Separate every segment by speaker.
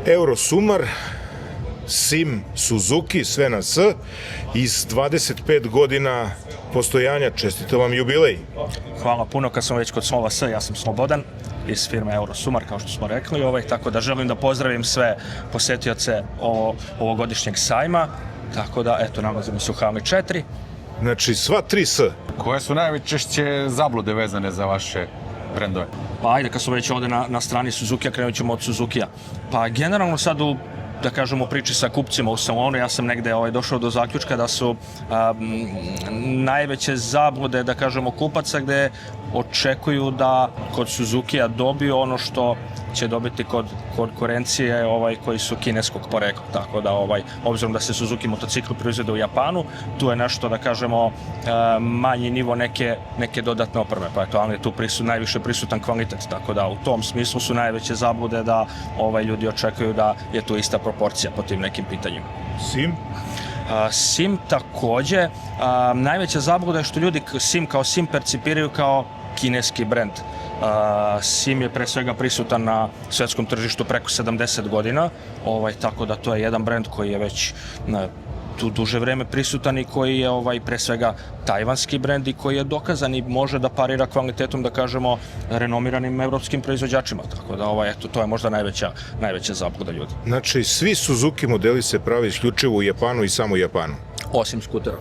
Speaker 1: Eurosumar, Sim, Suzuki, sve na S, iz 25 godina postojanja. Čestito vam jubilej.
Speaker 2: Hvala puno, kad smo već kod slova S, ja sam Slobodan iz firme Eurosumar, kao što smo rekli, tako da želim da pozdravim sve posetioce ovogodišnjeg sajma, tako da, eto, nalazimo se u hali 4.
Speaker 1: Znači, sva 3 S.
Speaker 3: Koje su najčešće zablude vezane za vaše brendove?
Speaker 2: Pa ajde, kad smo već ovde na strani Suzukija, krenut ćemo od Suzukija. Pa generalno sad da kažemo, u priči sa kupcima u salonu, ja sam negde došao do zaključka da su najveće zablude, da kažemo, kupaca gde očekuju da kod Suzukija dobiju ono što će dobiti kod konkurencije koji su kineskog porekla. Tako da, obzirom da se Suzuki motocikli proizvode u Japanu, tu je nešto, da kažemo, manji nivo neke dodatne opreme, pa eto, ali je tu najviše prisutan kvalitet, tako da u tom smislu su najveće zablude da ljudi očekuju da je tu ista proporcija po tim nekim pitanjima.
Speaker 1: Sim?
Speaker 2: Sim takođe, najveća zabluda je što ljudi Sim kao Sim percipiraju kao kineski brend. Sim je pre svega prisutan na svetskom tržištu preko 70 godina, tako da to je jedan brend koji je već tu duže vreme prisutan i koji je pre svega tajvanski brend i koji je dokazan i može da parira kvalitetom, da kažemo, renomiranim evropskim proizvođačima, tako da eto, to je možda najveća zabluda ljudi.
Speaker 1: Znači, svi Suzuki modeli se pravi isključivo u Japanu i samo u Japanu?
Speaker 2: Osim skutera.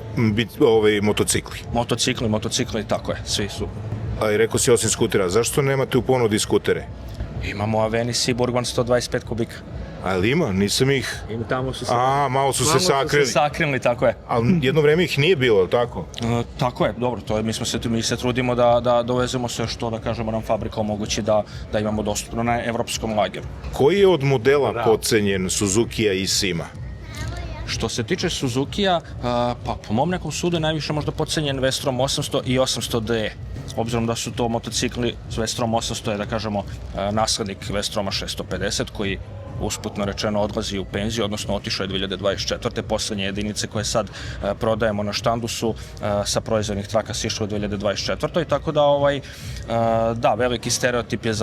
Speaker 2: Motocikli, tako je, svi su.
Speaker 1: A i rekao si osim skutera, zašto nemate u ponudi skutere?
Speaker 2: Imamo Avenis i Burgon 125 kubika.
Speaker 1: Ali ima, nisam ih...
Speaker 2: Tamo su se...
Speaker 1: malo su se sakrili.
Speaker 2: Sakrili, tako je.
Speaker 1: Ali jedno vreme ih nije bilo, tako?
Speaker 2: Tako je, dobro, to je, mi se trudimo da dovezemo sve što, da kažemo, nam fabrika omogući da imamo dostupno na evropskom lageru.
Speaker 1: Koji je od modela podcenjen Suzukija i Sima?
Speaker 2: Što se tiče Suzukija, pa po mom nekom sudu je najviše možda podcenjen Vestrom 800 i 800DE. Obzirom da su to motocikli, Vestrom 800 je, da kažemo, naslednik Vestroma 650, koji usputno rečeno odlazi u penziju, odnosno otišao je 2024. Poslednje jedinice koje sad prodajemo na štandu su sa proizvodnih traka sišle u 2024. Tako da, da, veliki stereotip je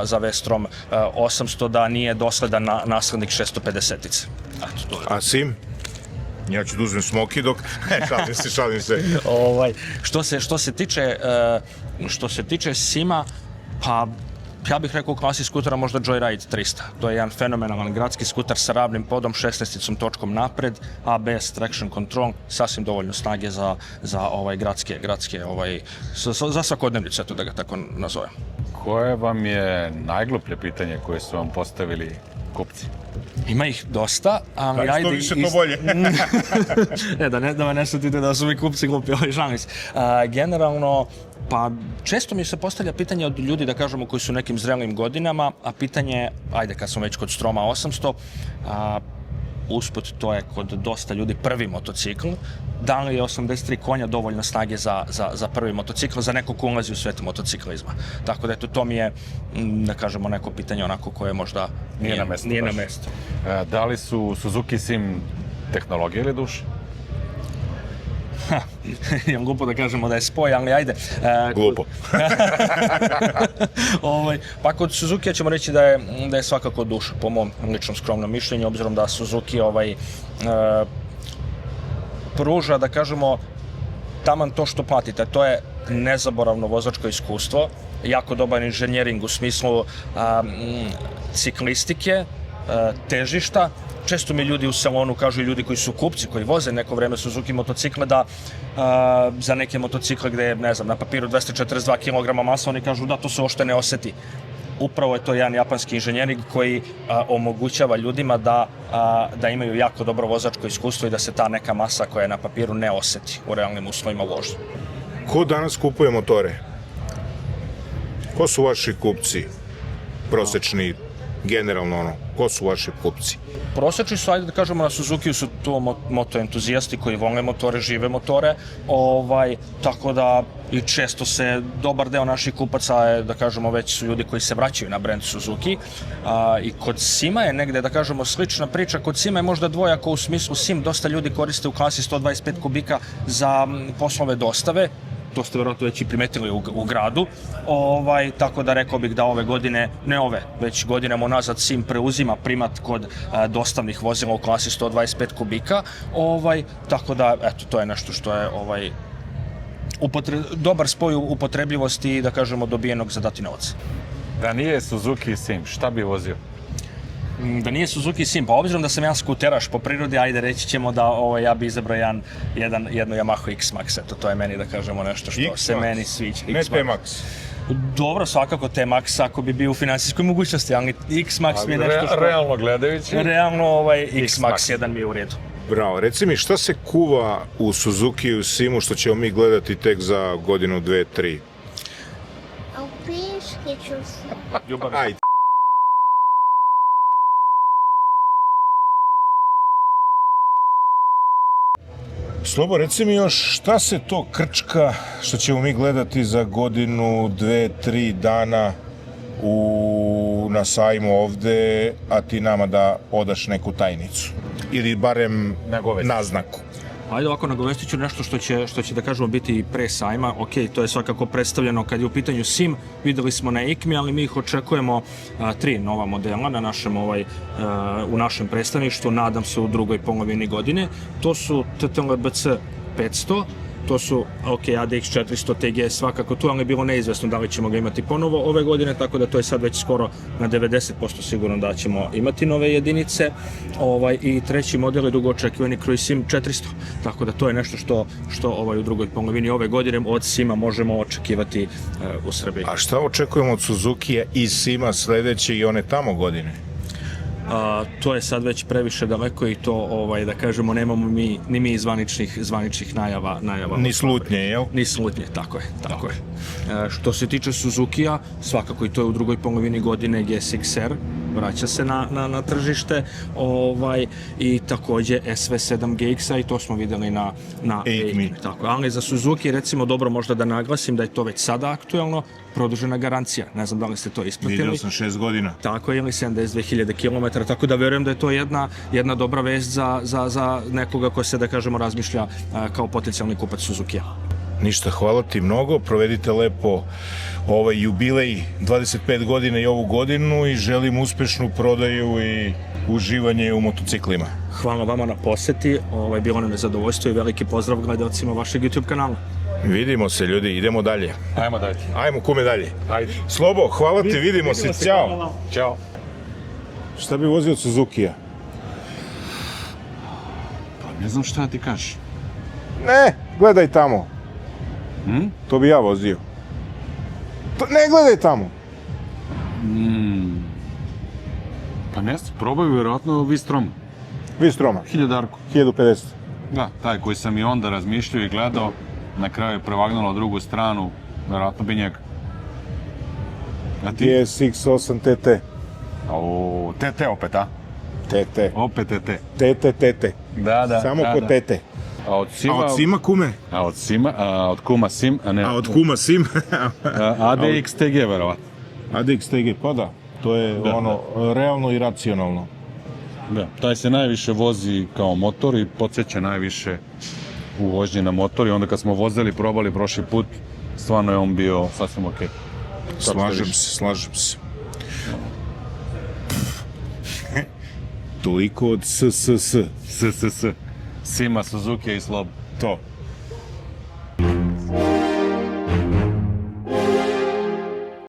Speaker 2: za Vestrom 800 da nije dosledan naslednik 650-ice.
Speaker 1: A Sim? Ja ću da uzmem smoki dok... šalim se.
Speaker 2: Što se tiče Sima, pa ja bih rekao u klasi skutera možda Joyride 300. To je jedan fenomenalan gradski skuter sa ravnim podom, 16 točkom napred, ABS traction control, sasvim dovoljno snage za gradske, za svakodnevnicu, eto da ga tako nazovem.
Speaker 3: Koje vam je najgluplje pitanje koje su vam postavili kupci?
Speaker 2: Ima ih dosta, ali ajde...
Speaker 1: Što više to bolje.
Speaker 2: Da me ne shvatite da su mi kupci glupi, šalim se. Generalno, pa često mi se postavlja pitanje od ljudi, da kažemo, koji su u nekim zrelim godinama, a pitanje, ajde kad smo već kod Stroma 800, usput to je kod dosta ljudi prvi motocikl, da li je 83 konja dovoljno snage za prvi motocikl, za neko ko ulazi u svet motociklizma. Tako da, eto, to mi je, da kažemo, neko pitanje onako koje možda nije na mestu.
Speaker 3: Da li su Suzuki Sim tehnologija ili duša?
Speaker 2: Imam glupo da kažemo da je spoj, ali ajde.
Speaker 1: Glupo.
Speaker 2: Pa kod Suzukija ćemo reći da je svakako duša, po mom ličnom skromnom mišljenju, obzirom da Suzuki pruža, da kažemo, taman to što platite. To je nezaboravno vozačko iskustvo, jako dobar inženjering u smislu ciklistike, težišta. Često mi ljudi u salonu kažu, i ljudi koji su kupci, koji voze neko vreme Suzuki motocikle, da za neke motocikle gde je, ne znam, na papiru 242 kg masa, oni kažu da to se uopšte ne oseti. Upravo je to jedan japanski inženjering koji omogućava ljudima da imaju jako dobro vozačko iskustvo i da se ta neka masa koja je na papiru ne oseti u realnim uslovima vožnje.
Speaker 1: Ko danas kupuje motore? Ko su vaši kupci? Prosečni, generalno, ko su vaši kupci?
Speaker 2: Prosečni su, ajde da kažemo, na Suzukiju su to motoentuzijasti koji vole motore, žive motore, tako da i često se dobar deo naših kupaca, da kažemo, već su ljudi koji se vraćaju na brend Suzuki. I kod Sima je negde, da kažemo, slična priča. Kod Sima je možda dvojako u smislu Sim dosta ljudi koriste u klasi 125 kubika za poslove dostave, to ste verovatno već i primetili u gradu, tako da rekao bih da ove godine, ne ove, već godinama unazad Sim preuzima primat kod dostavnih vozila u klasi 125 kubika, tako da, eto, to je nešto što je dobar spoj upotrebljivosti i, da kažemo, dobijenog za dati novac.
Speaker 3: Da nije Suzuki Sim, šta bi vozio?
Speaker 2: Da nije Suzuki Sim, pa obzirom da sam ja skuteraš po prirodi, ajde reći ćemo da ja bi izabrao jednu Yamaha X-Max, eto, to je meni, da kažemo, nešto što se meni sviđa.
Speaker 1: Ne T-Max.
Speaker 2: Dobro, svakako T-Max ako bi bio u finansijskoj mogućnosti, ali X-Max mi je nešto što...
Speaker 3: Realno gledajući?
Speaker 2: Realno X-Max jedan mi je u redu.
Speaker 1: Bravo, reci mi šta se kuva u Suzuki i u Simu što ćemo mi gledati tek za godinu, 2, 3?
Speaker 4: A u piški ću se.
Speaker 2: Ljubav.
Speaker 1: Ajde. Slobo, reci mi još šta se to krčka što ćemo mi gledati za godinu, 2, 3 dana na sajmu ovde, a ti nama da odaš neku tajnicu. Ili barem naznaku.
Speaker 2: Ajde ovako, nagovestit ću nešto što će da kažemo biti pre sajma. Ok, to je svakako predstavljeno kad je u pitanju Sim, videli smo na IKMI, ali mi ih očekujemo 3 nova modela na našem, u našem predstavništvu, nadam se u drugoj polovini godine. To su TTLBC 500, to su ADX 400 TG svakako tu, ali je bilo neizvesno da li ćemo ga imati ponovo ove godine, tako da to je sad već skoro na 90% sigurno da ćemo imati nove jedinice. I treći model je dugo očekivani Cruise Sim 400, tako da to je nešto što u drugoj polovini ove godine od Sima možemo očekivati u Srbiji.
Speaker 1: A šta očekujemo od Suzukija i Sima sledeće i one tamo godine?
Speaker 2: To je sad već previše daleko i to, da kažemo, nemamo ni mi zvaničnih najava.
Speaker 1: Ni slutnje, jel?
Speaker 2: Ni slutnje, tako je. Što se tiče Suzukija, svakako i to je u drugoj polovini godine GSX-R, vraća se na tržište, i takođe SV7 GX-a i to smo videli na
Speaker 1: IKMI.
Speaker 2: Tako, ali za Suzuki, recimo, dobro možda da naglasim da je to već sada aktuelno, produžena garancija, ne znam da li ste to ispratili.
Speaker 1: Vidio sam 6 godina.
Speaker 2: Tako je, ili 72.000 km, tako da verujem da je to jedna dobra vest za nekoga ko se, da kažemo, razmišlja kao potencijalni kupac Suzukija.
Speaker 1: Ništa, hvala ti mnogo, provedite lepo ovaj jubilej 25 godina i ovu godinu i želim uspešnu prodaju i uživanje u motociklima.
Speaker 2: Hvala vama na poseti, bilo nam je zadovoljstvo i veliki pozdrav gledalcima vašeg YouTube kanala.
Speaker 1: Vidimo se, ljudi, idemo dalje.
Speaker 3: Ajmo dalje.
Speaker 1: Ajmo, kume, dalje.
Speaker 3: Ajde.
Speaker 1: Slobo, hvala ti, vidimo se, ćao.
Speaker 3: Ćao.
Speaker 1: Šta bi vozio od Suzukija?
Speaker 3: Pa ne znam šta ti kažeš.
Speaker 1: Ne, gledaj tamo. To bi ja vozio. Ne gledaj tamo.
Speaker 3: Pa ne znam, probaj vjerojatno Vistroma.
Speaker 1: Vistroma.
Speaker 3: 1000-arku.
Speaker 1: 1050.
Speaker 3: Da, taj koji sam i onda razmišljao i gledao, na kraju je prevagnulo drugu stranu, vjerojatno bi njega. A ti?
Speaker 1: GSX-8 TT.
Speaker 3: O, TT opet, a?
Speaker 1: TT.
Speaker 3: Opet TT.
Speaker 1: TT.
Speaker 3: Da.
Speaker 1: Samo ko TT.
Speaker 3: A od
Speaker 1: Sima kume?
Speaker 3: od kuma Sim, a ne...
Speaker 1: A od kuma Sim?
Speaker 3: ADX TG, vjerovatno.
Speaker 1: ADX TG, pa da. To je realno i racionalno.
Speaker 3: Da, taj se najviše vozi kao motor i podsjeća najviše u vožnji na motor i onda kad smo vozili, probali prošli put, stvarno je on bio sasvim okej.
Speaker 1: Slažem se. Toliko od SSS.
Speaker 3: Sima, Suzuki i Slob.
Speaker 1: To.